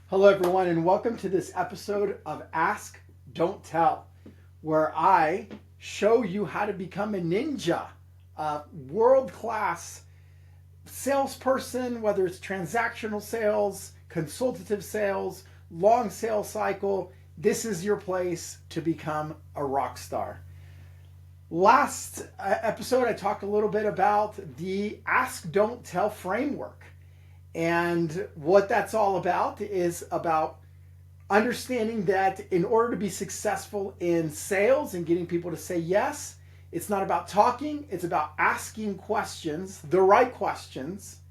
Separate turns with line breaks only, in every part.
Hello, everyone, and welcome to this episode of Ask, Don't Tell, where I show you how to become a ninja, a world class salesperson, whether it's transactional sales, consultative sales, long sales cycle. This is your place to become a rock star. Last episode, I talked a little bit about the Ask, Don't Tell framework. And what that's all about is about understanding that in order to be successful in sales and getting people to say yes, it's not about talking, it's about asking questions, the right questions,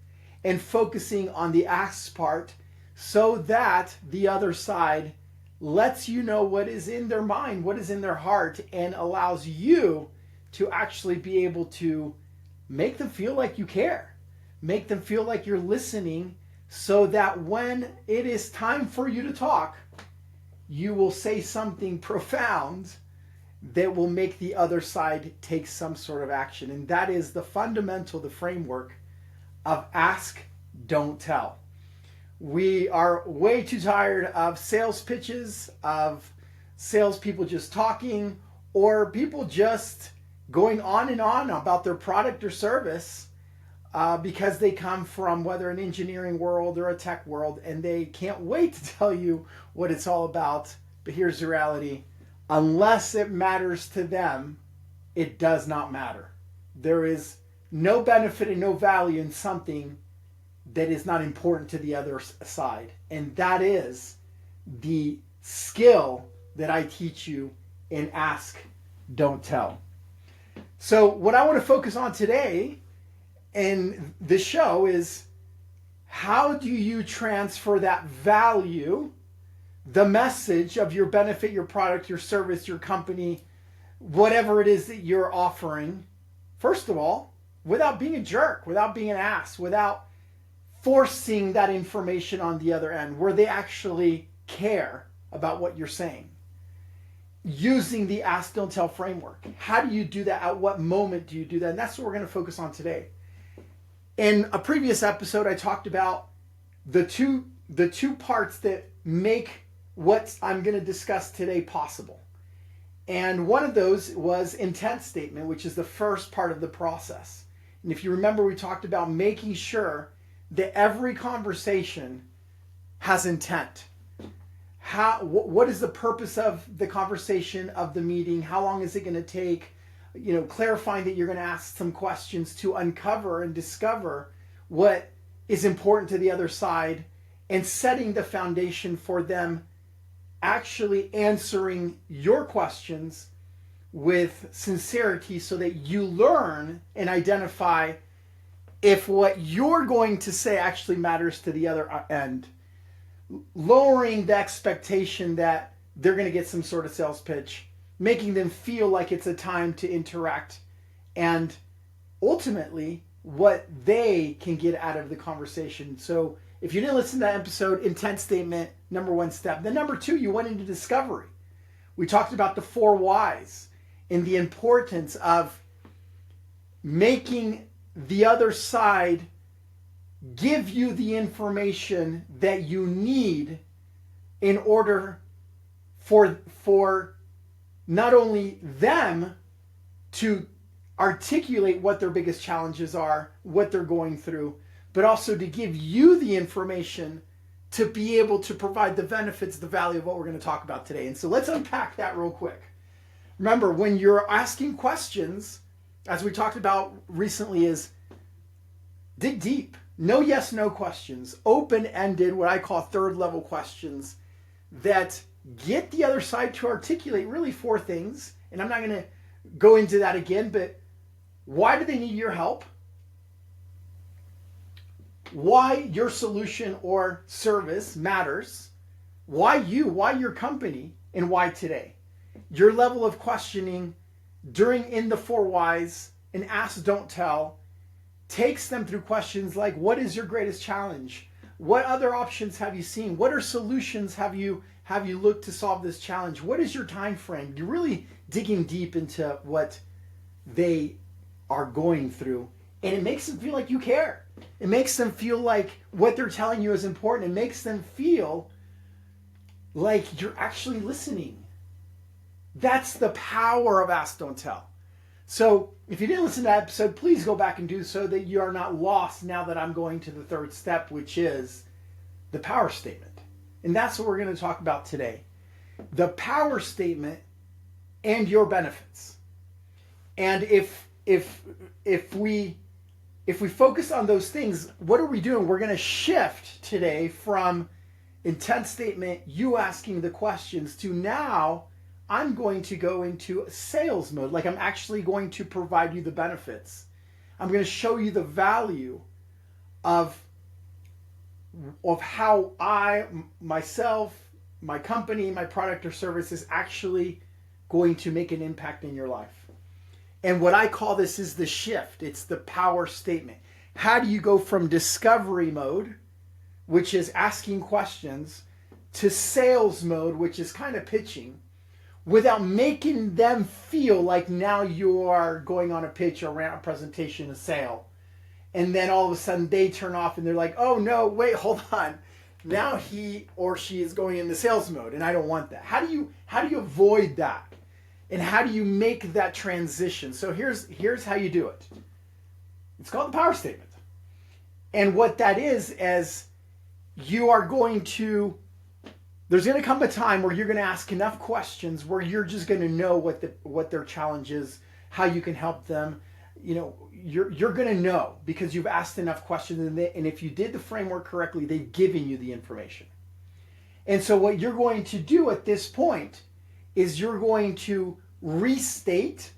and focusing on the ask part so that the other side lets you know what is in their mind, what is in their heart, and allows you to actually be able to make them feel like you care. Make them feel like you're listening so that when it is time for you to talk, you will say something profound that will make the other side take some sort of action. And that is the fundamental, the framework of ask, don't tell. We are way too tired of sales pitches, of salespeople just talking, or people just going on and on about their product or service because they come from whether an engineering world or a tech world, and they can't wait to tell you what it's all about. But here's the reality. Unless it matters to them, it does not matter. There is no benefit and no value in something that is not important to the other side. And that is the skill that I teach you in Ask, Don't Tell. So what I want to focus on today in the show is how do you transfer that value, the message of your benefit, your product, your service, your company, whatever it is that you're offering, first of all, without being a jerk, without being an ass, without forcing that information on the other end, where they actually care about what you're saying. Using the Ask, Don't Tell framework. How do you do that? At what moment do you do that? And that's what we're going to focus on today. In a previous episode, I talked about the two parts that make what I'm going to discuss today possible. And one of those was intent statement, which is the first part of the process. And if you remember, we talked about making sure that every conversation has intent. What is the purpose of the conversation, of the meeting? How long is it going to take? Clarifying that you're going to ask some questions to uncover and discover what is important to the other side, and setting the foundation for them actually answering your questions with sincerity so that you learn and identify if what you're going to say actually matters to the other end. Lowering the expectation that they're going to get some sort of sales pitch, making them feel like it's a time to interact, and ultimately what they can get out of the conversation. So if you didn't listen to that episode, intent statement, number one step. Then number two, you went into discovery. We talked about the 4 whys and the importance of making the other side give you the information that you need in order for not only them to articulate what their biggest challenges are, what they're going through, but also to give you the information to be able to provide the benefits, the value of what we're going to talk about today. And so let's unpack that real quick. Remember, when you're asking questions, as we talked about recently, is dig deep. No yes, no questions. Open-ended, what I call third level questions that get the other side to articulate really 4 things. And I'm not going to go into that again, but why do they need your help? Why your solution or service matters? Why you? Why your company? And why today? Your level of questioning in the 4 whys and Ask, Don't Tell takes them through questions like, what is your greatest challenge? What other options have you seen? What are solutions have you looked to solve this challenge? What is your time frame? You're really digging deep into what they are going through, and it makes them feel like you care. It makes them feel like what they're telling you is important. It makes them feel like you're actually listening. That's the power of Ask, Don't Tell. So if you didn't listen to that episode, please go back and do so that you are not lost now that I'm going to the third step, which is the power statement. And that's what we're going to talk about today. The power statement and your benefits. And if we focus on those things, what are we doing? We're going to shift today from intent statement, you asking the questions, to now I'm going to go into sales mode. Like I'm actually going to provide you the benefits. I'm going to show you the value of how I, myself, my company, my product or service is actually going to make an impact in your life. And what I call this is the shift. It's the power statement. How do you go from discovery mode, which is asking questions, to sales mode, which is kind of pitching, without making them feel like now you are going on a pitch or a presentation, a sale. And then all of a sudden they turn off and they're like, oh no, wait, hold on. Now he or she is going into sales mode and I don't want that. How do you avoid that? And how do you make that transition? So here's how you do it. It's called the power statement. And what that is you are going to, there's going to come a time where you're going to ask enough questions where you're just going to know what their challenge is, how you can help them. You know, you're going to know because you've asked enough questions, and if you did the framework correctly, they've given you the information. And so what you're going to do at this point is you're going to restate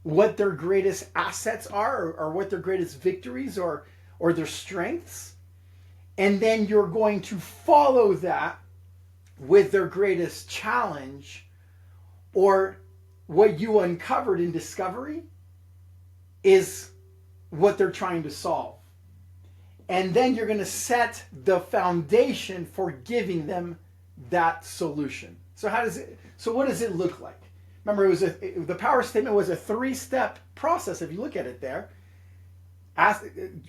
what their greatest assets are, or what their greatest victories or their strengths. And then you're going to follow that with their greatest challenge, or what you uncovered in discovery is what they're trying to solve. And then you're going to set the foundation for giving them that solution. So what does it look like? Remember, the power statement was a 3-step process. If you look at it there,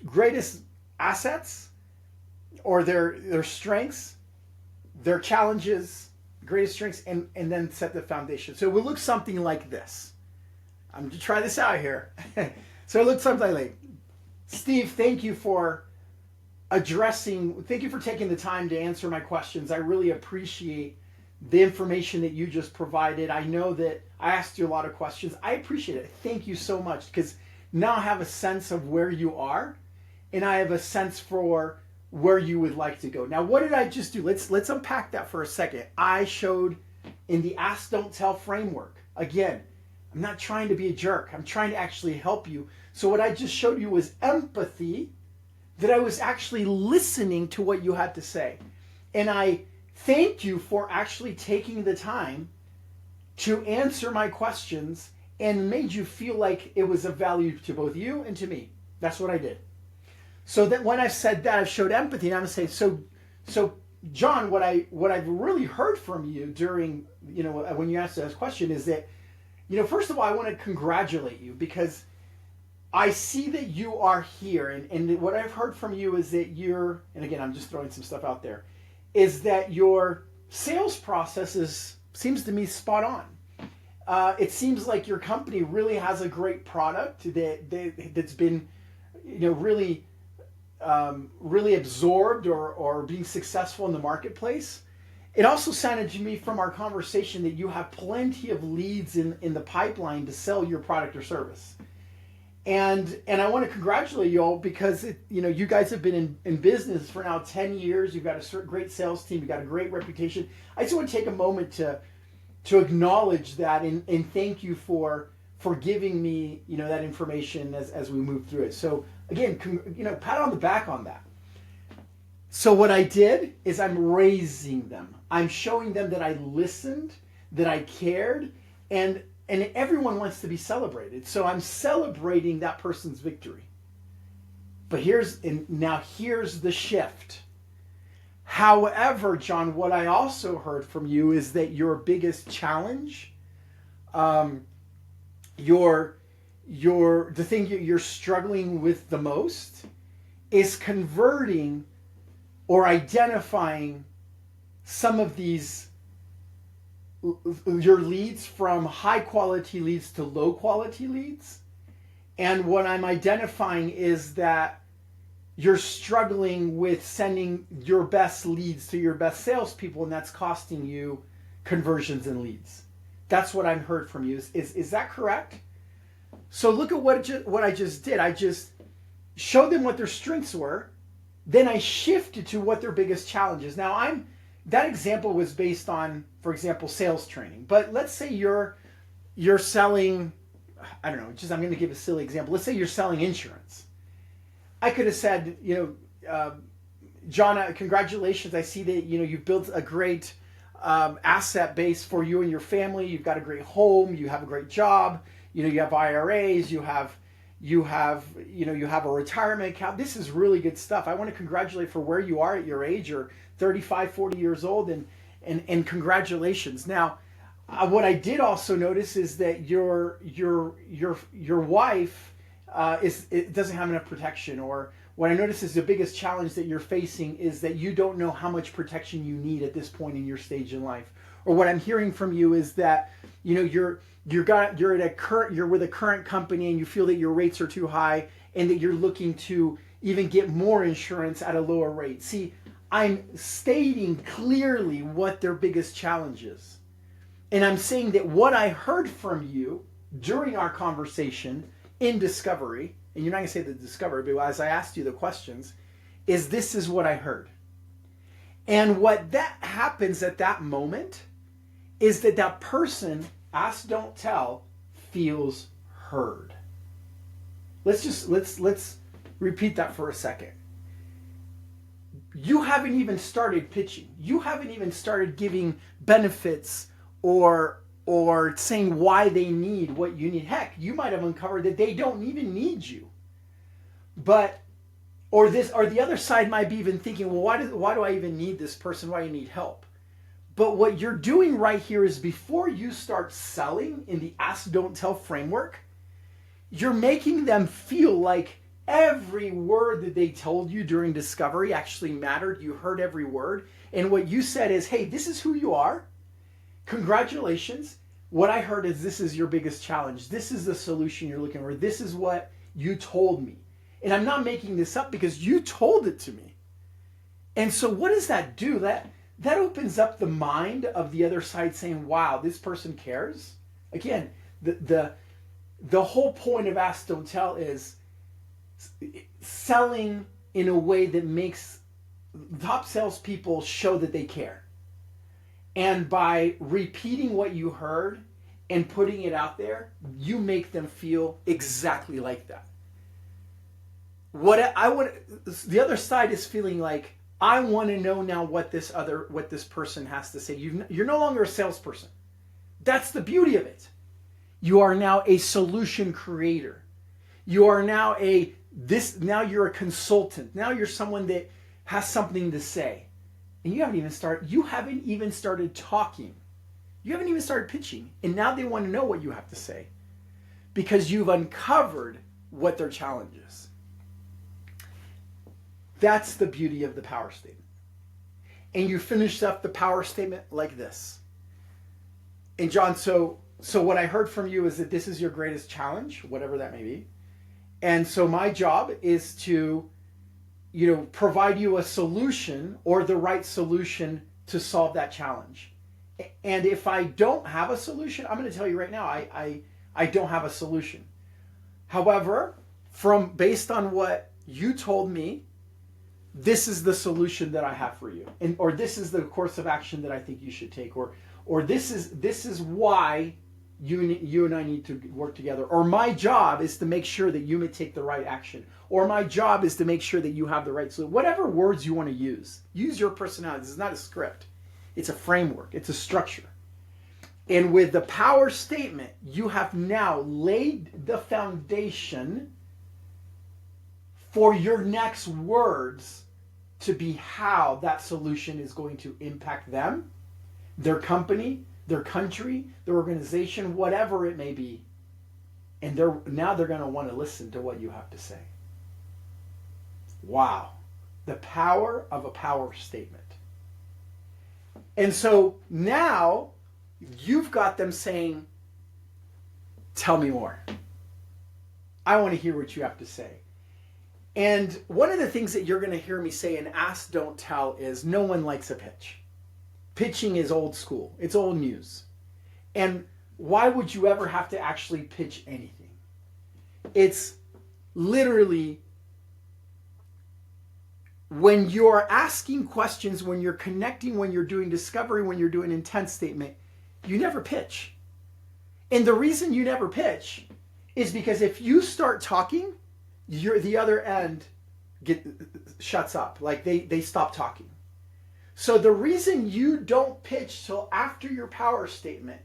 greatest assets, or their strengths, their challenges, greatest strengths, and then set the foundation. So it will look something like this. I'm going to try this out here. So it looks something like, Steve, thank you for taking the time to answer my questions. I really appreciate the information that you just provided. I know that I asked you a lot of questions. I appreciate it. Thank you so much, because now I have a sense of where you are, and I have a sense for where you would like to go. Now, what did I just do? Let's unpack that for a second. I showed in the Ask, Don't Tell framework. Again, I'm not trying to be a jerk. I'm trying to actually help you. So what I just showed you was empathy, that I was actually listening to what you had to say. And I thank you for actually taking the time to answer my questions and made you feel like it was of value to both you and to me. That's what I did. So that when I said that, I showed empathy, and I'm going to say, so John, what I've really heard from you during, when you asked this question is that, first of all, I want to congratulate you, because I see that you are here, and what I've heard from you is that and again, I'm just throwing some stuff out there, is that your sales process seems to me spot on. It seems like your company really has a great product that's been, really absorbed or being successful in the marketplace. It also sounded to me from our conversation that you have plenty of leads in the pipeline to sell your product or service. And I want to congratulate you all, because you guys have been in business for now 10 years. You've got a great sales team. You've got a great reputation. I just want to take a moment to acknowledge that and thank you for giving me that information as we move through it. So again, pat on the back on that. So what I did is I'm raising them. I'm showing them that I listened, that I cared, and everyone wants to be celebrated. So I'm celebrating that person's victory. But here's the shift. However, John, what I also heard from you is that your biggest challenge, the thing you're struggling with the most, is converting or identifying some of these your leads from high quality leads to low quality leads. And what I'm identifying is that you're struggling with sending your best leads to your best salespeople, and that's costing you conversions and leads. That's what I've heard from you. Is that correct? So look at what I just did. I just showed them what their strengths were. Then I shifted to what their biggest challenge is. Now that example was based on, for example, sales training. But let's say you're selling, I don't know, I'm going to give a silly example. Let's say you're selling insurance. I could have said, John, congratulations. I see that, you've built a great asset base for you and your family. You've got a great home. You have a great job. You have IRAs. You have a retirement account. This is really good stuff. I want to congratulate for where you are at your age. You're 35, 40 years old, and congratulations. Now, what I did also notice is that your wife it doesn't have enough protection, or what I notice is the biggest challenge that you're facing is that you don't know how much protection you need at this point in your stage in life. Or what I'm hearing from you is that you're with a current company and you feel that your rates are too high and that you're looking to even get more insurance at a lower rate. See, I'm stating clearly what their biggest challenge is. And I'm saying that what I heard from you during our conversation in discovery, and you're not going to say the discovery, but as I asked you the questions, is this is what I heard. And what that happens at that moment is that person, ask, don't tell, feels heard. Let's repeat that for a second. You haven't even started pitching. You haven't even started giving benefits or saying why they need what you need. Heck, you might have uncovered that they don't even need you. Or the other side might be even thinking, well, why do I even need this person? Why do I need help? But what you're doing right here is before you start selling in the ask, don't tell framework, you're making them feel like every word that they told you during discovery actually mattered. You heard every word. And what you said is, hey, this is who you are. Congratulations. What I heard is this is your biggest challenge. This is the solution you're looking for. This is what you told me. And I'm not making this up because you told it to me. And so what does that do? That opens up the mind of the other side saying, wow, this person cares. Again, the whole point of Ask Don't Tell is selling in a way that makes top salespeople show that they care. And by repeating what you heard and putting it out there, you make them feel exactly like that. The other side is feeling like, I want to know now what this person has to say. You're no longer a salesperson. That's the beauty of it. You are now a solution creator. You are now you're a consultant. Now you're someone that has something to say. And you haven't even started talking. You haven't even started pitching. And now they want to know what you have to say because you've uncovered what their challenge is. That's the beauty of the power statement. And you finish up the power statement like this. And John, so what I heard from you is that this is your greatest challenge, whatever that may be. And so my job is to, provide you a solution or the right solution to solve that challenge. And if I don't have a solution, I'm going to tell you right now, I don't have a solution. However, based on what you told me, this is the solution that I have for you, or this is the course of action that I think you should take, or this is why you and I need to work together, or my job is to make sure that you may take the right action, or my job is to make sure that you have the right solution. Whatever words you want to use your personality. This is not a script. It's a framework. It's a structure. And with the power statement, you have now laid the foundation for your next words to be how that solution is going to impact them, their company, their country, their organization, whatever it may be. And now they're going to want to listen to what you have to say. Wow. The power of a power statement. And so now you've got them saying, tell me more. I want to hear what you have to say. And one of the things that you're going to hear me say in Ask, Don't Tell is no one likes a pitch. Pitching is old school. It's old news. And why would you ever have to actually pitch anything? It's literally when you're asking questions, when you're connecting, when you're doing discovery, when you're doing intent statement, you never pitch. And the reason you never pitch is because if you start talking, the other end shuts up. Like they stop talking. So the reason you don't pitch till after your power statement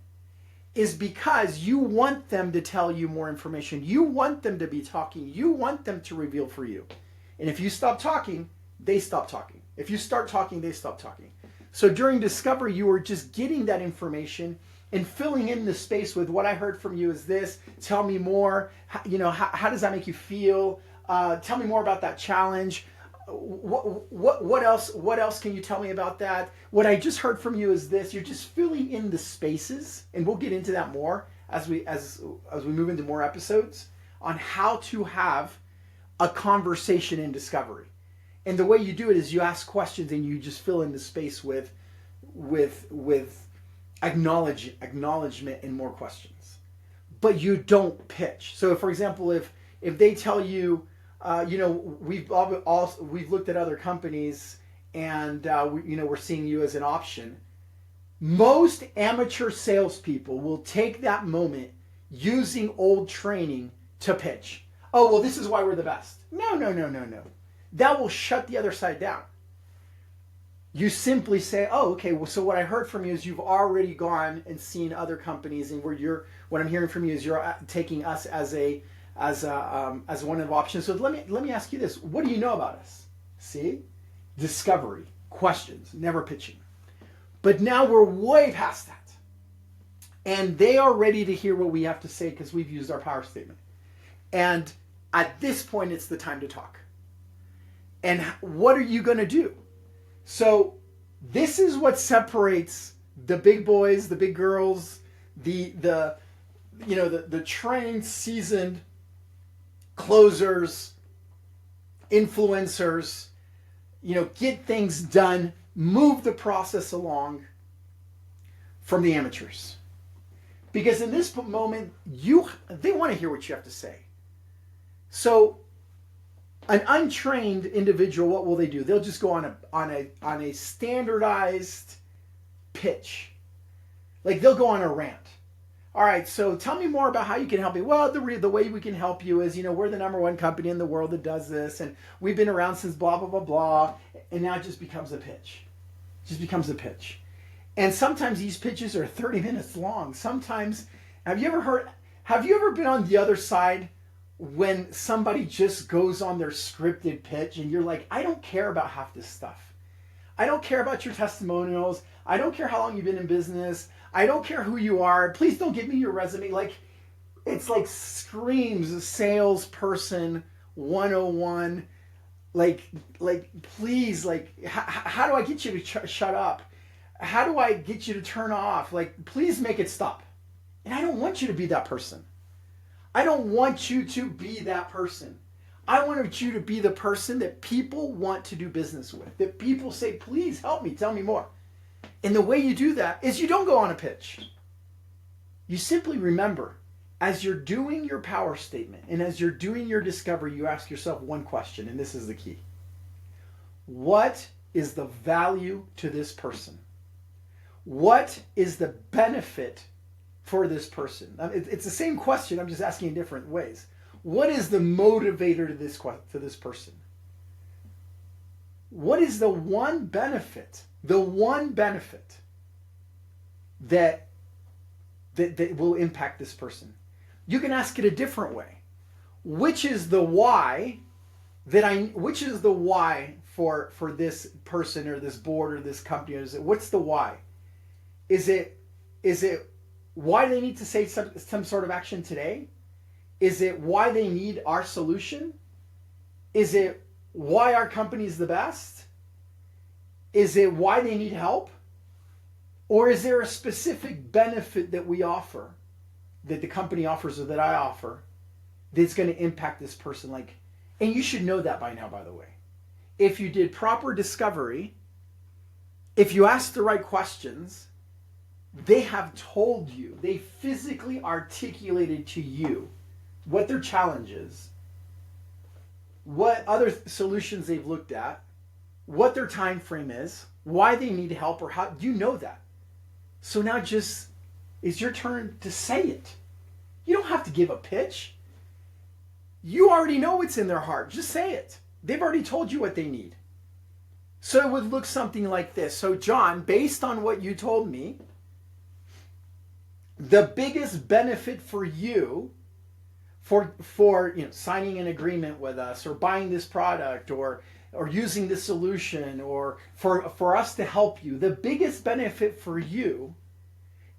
is because you want them to tell you more information. You want them to be talking. You want them to reveal for you. And if you stop talking, they stop talking. If you start talking, they stop talking. So during discovery, you are just getting that information and filling in the space with what I heard from you is this. Tell me more. How does that make you feel? Tell me more about that challenge. What else can you tell me about that? What I just heard from you is this. You're just filling in the spaces, and we'll get into that more as we move into more episodes on how to have a conversation in discovery. And the way you do it is you ask questions and you just fill in the space with acknowledgement and more questions. But you don't pitch. So for example, if they tell you, we've looked at other companies and we're seeing you as an option. Most amateur salespeople will take that moment using old training to pitch. Oh, well, this is why we're the best. No. That will shut the other side down. You simply say, oh, okay, well, so what I heard from you is you've already gone and seen other companies, and what I'm hearing from you is you're taking us as one of the options. So let me ask you this. What do you know about us? See? Discovery, questions, never pitching. But now we're way past that. And they are ready to hear what we have to say because we've used our power statement. And at this point, it's the time to talk. And what are you going to do? So this is what separates the big boys, the big girls, the trained, seasoned closers, influencers, get things done, move the process along from the amateurs. Because in this moment, they want to hear what you have to say. So an untrained individual, what will they do? They'll just go on a standardized pitch. Like they'll go on a rant. All right, so tell me more about how you can help me. Well, the way we can help you is, we're the number one company in the world that does this, and we've been around since blah, blah, blah, blah, and now it just becomes a pitch. It just becomes a pitch. And sometimes these pitches are 30 minutes long. Sometimes, have you ever been on the other side when somebody just goes on their scripted pitch and you're like, I don't care about half this stuff. I don't care about your testimonials. I don't care how long you've been in business. I don't care who you are. Please don't give me your resume. Like, it's like screams salesperson 101. Like, please, how do I get you to shut up? How do I get you to turn off? Like, please make it stop. And I don't want you to be that person. I don't want you to be that person. I want you to be the person that people want to do business with. That people say, please help me, tell me more. And the way you do that is you don't go on a pitch. You simply remember, as you're doing your power statement and as you're doing your discovery, you ask yourself one question, and this is the key. What is the value to this person? What is the benefit for this person? It's the same question, I'm just asking in different ways. What is the motivator to this person? What is the one benefit that will impact this person? You can ask it a different way. Which is the why for this person or this board or this company? What's the why? Is it why they need to take some sort of action today? Is it why they need our solution? Is it why our company is the best? Is it why they need help? Or is there a specific benefit that we offer, that the company offers or that I offer, that's going to impact this person? Like, and you should know that by now, by the way. If you did proper discovery, if you asked the right questions, they have told you, they physically articulated to you what their challenge is, what other solutions they've looked at, what their time frame is, why they need help, or how you know that. So now just it's your turn to say it. You don't have to give a pitch. You already know what's in their heart. Just say it. They've already told you what they need. So it would look something like this. So John, based on what you told me, the biggest benefit for you for signing an agreement with us or buying this product or using this solution or for us to help you, the biggest benefit for you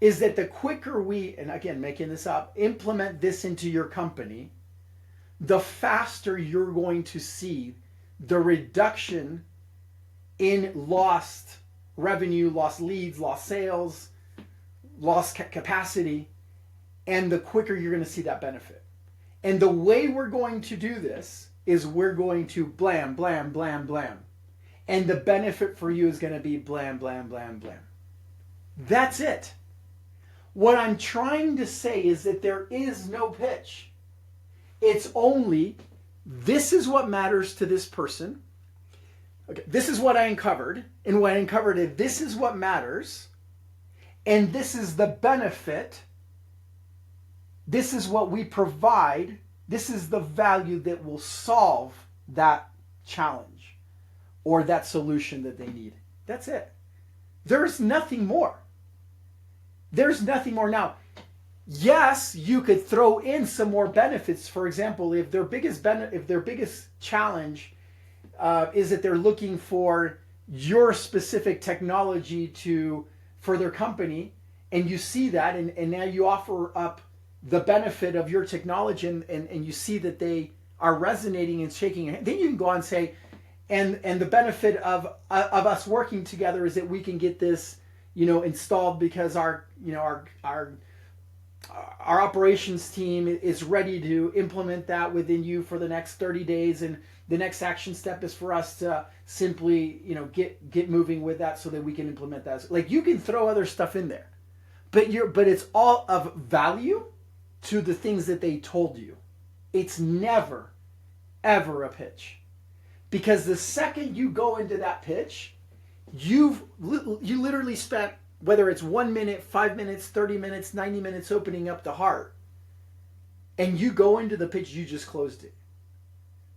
is that the quicker we, and again, making this up, implement this into your company, the faster you're going to see the reduction in lost revenue, lost leads, lost sales, lost capacity, and the quicker you're going to see that benefit. And the way we're going to do this is we're going to blam, blam, blam, blam. And the benefit for you is going to be blam, blam, blam, blam. That's it. What I'm trying to say is that there is no pitch. It's only, this is what matters to this person. Okay, this is what I uncovered. And what I uncovered is this is what matters. And this is the benefit. This is what we provide. This is the value that will solve that challenge or that solution that they need. That's it. There's nothing more. There's nothing more. Now, yes, you could throw in some more benefits. For example, if their biggest challenge is that they're looking for your specific technology for their company, and you see that, and now you offer up the benefit of your technology, and you see that they are resonating and shaking your hand, then you can go on and say, and the benefit of us working together is that we can get this, installed because our operations team is ready to implement that within you for the next 30 days, and the next action step is for us to simply, get moving with that so that we can implement that. Like, you can throw other stuff in there, but it's all of value to the things that they told you. It's never, ever a pitch. Because the second you go into that pitch, you literally spent, whether it's 1 minute, 5 minutes, 30 minutes, 90 minutes opening up the heart, and you go into the pitch, you just closed it.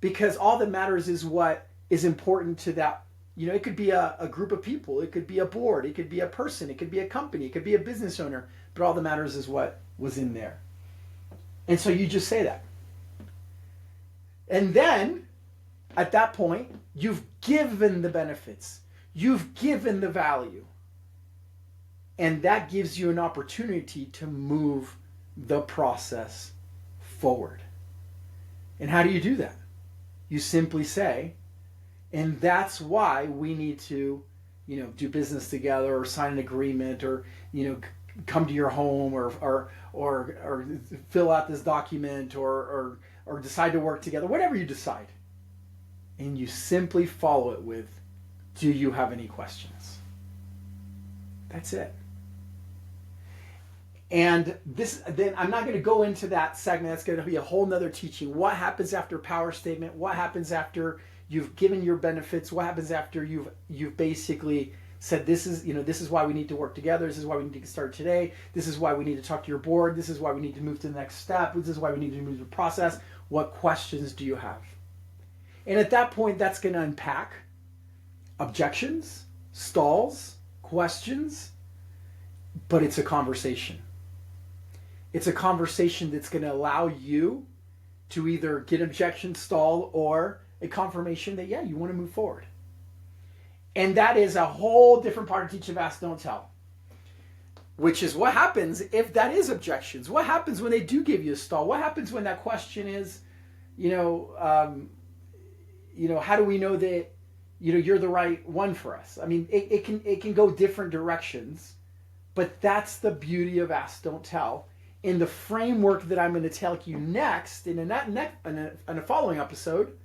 Because all that matters is what is important to that. It could be a group of people, it could be a board, it could be a person, it could be a company, it could be a business owner, but all that matters is what was in there. And so you just say that. And then, at that point, you've given the benefits. You've given the value. And that gives you an opportunity to move the process forward. And how do you do that? You simply say, and that's why we need to, do business together or sign an agreement or, come to your home or fill out this document or decide to work together, whatever you decide. And you simply follow it with, do you have any questions? That's it. And then I'm not going to go into that segment. That's going to be a whole nother teaching. What happens after power statement? What happens after you've given your benefits? What happens after you've basically said, this is why we need to work together. This is why we need to get started today. This is why we need to talk to your board. This is why we need to move to the next step. This is why we need to move to the process. What questions do you have? And at that point, that's going to unpack objections, stalls, questions, but it's a conversation. It's a conversation that's going to allow you to either get objection, stall, or a confirmation that, yeah, you want to move forward. And that is a whole different part of Teach, Ask, Don't Tell, which is what happens if that is objections. What happens when they do give you a stall? What happens when that question is, how do we know that, you're the right one for us? I mean, it can go different directions But that's the beauty of Ask, Don't Tell. In the framework that I'm going to tell you next in a following episode,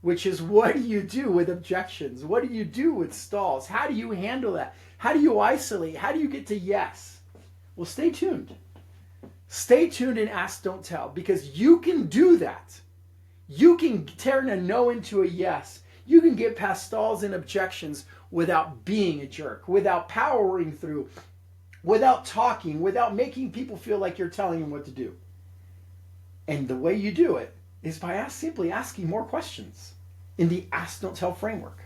which is what do you do with objections? What do you do with stalls? How do you handle that? How do you isolate? How do you get to yes? Well, stay tuned. Stay tuned and Ask, Don't Tell, because you can do that. You can turn a no into a yes. You can get past stalls and objections without being a jerk, without powering through, without talking, without making people feel like you're telling them what to do. And the way you do it is by simply asking more questions in the Ask, Don't Tell framework.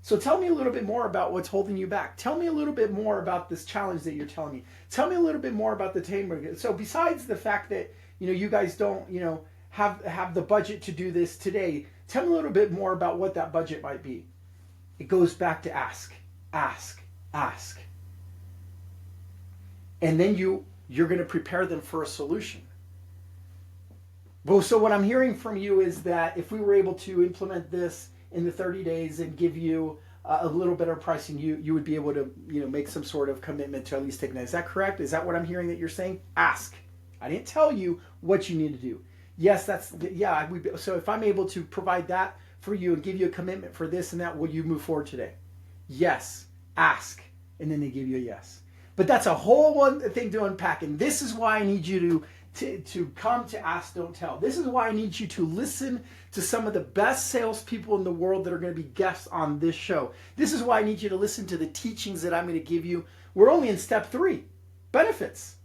So tell me a little bit more about what's holding you back. Tell me a little bit more about this challenge that you're telling me. Tell me a little bit more about the team. So besides the fact that, you guys don't, have the budget to do this today, tell me a little bit more about what that budget might be. It goes back to ask, ask, ask. And then you're going to prepare them for a solution. Well, so what I'm hearing from you is that if we were able to implement this in the 30 days and give you a little better pricing, you would be able to make some sort of commitment to at least take that. Is that correct? Is that what I'm hearing that you're saying? Ask. I didn't tell you what you need to do. Yes, so if I'm able to provide that for you and give you a commitment for this and that, will you move forward today? Yes. Ask. And then they give you a yes. But that's a whole one thing to unpack. And this is why I need you to come to Ask, Don't Tell. This is why I need you to listen to some of the best salespeople in the world that are going to be guests on this show. This is why I need you to listen to the teachings that I'm going to give you. We're only in step 3, benefits.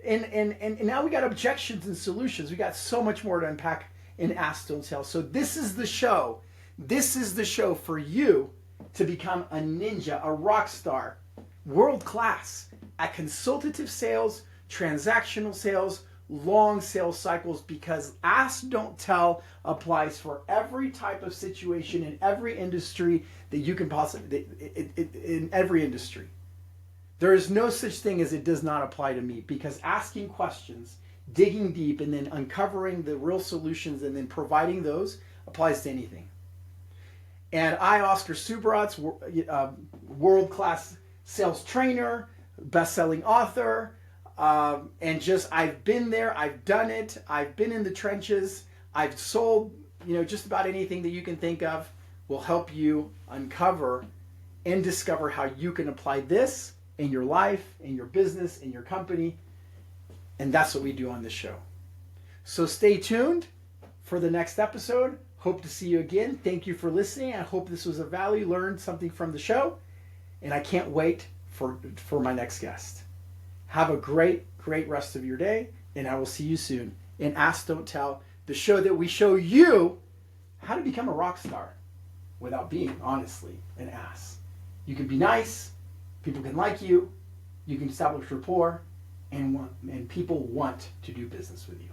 And now we got objections and solutions. We got so much more to unpack in Ask, Don't Tell. So this is the show. This is the show for you to become a ninja, a rock star, world class at consultative sales, transactional sales, long sales cycles, because Ask, Don't Tell applies for every type of situation in every industry that you can possibly, in every industry. There is no such thing as it does not apply to me, because asking questions, digging deep, and then uncovering the real solutions and then providing those applies to anything. And I, Oscar Subratz, world-class sales trainer, best-selling author, and just I've been there, I've done it, I've been in the trenches, I've sold, just about anything that you can think of, will help you uncover and discover how you can apply this in your life, in your business, in your company. And that's what we do on this show. So stay tuned for the next episode. Hope to see you again. Thank you for listening. I hope this was of value, learned something from the show. And I can't wait for my next guest. Have a great rest of your day, and I will see you soon in Ask, Don't Tell, the show that we show you how to become a rock star without being, honestly, an ass. You can be nice, people can like you, you can establish rapport, and people want to do business with you.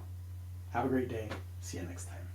Have a great day. See you next time.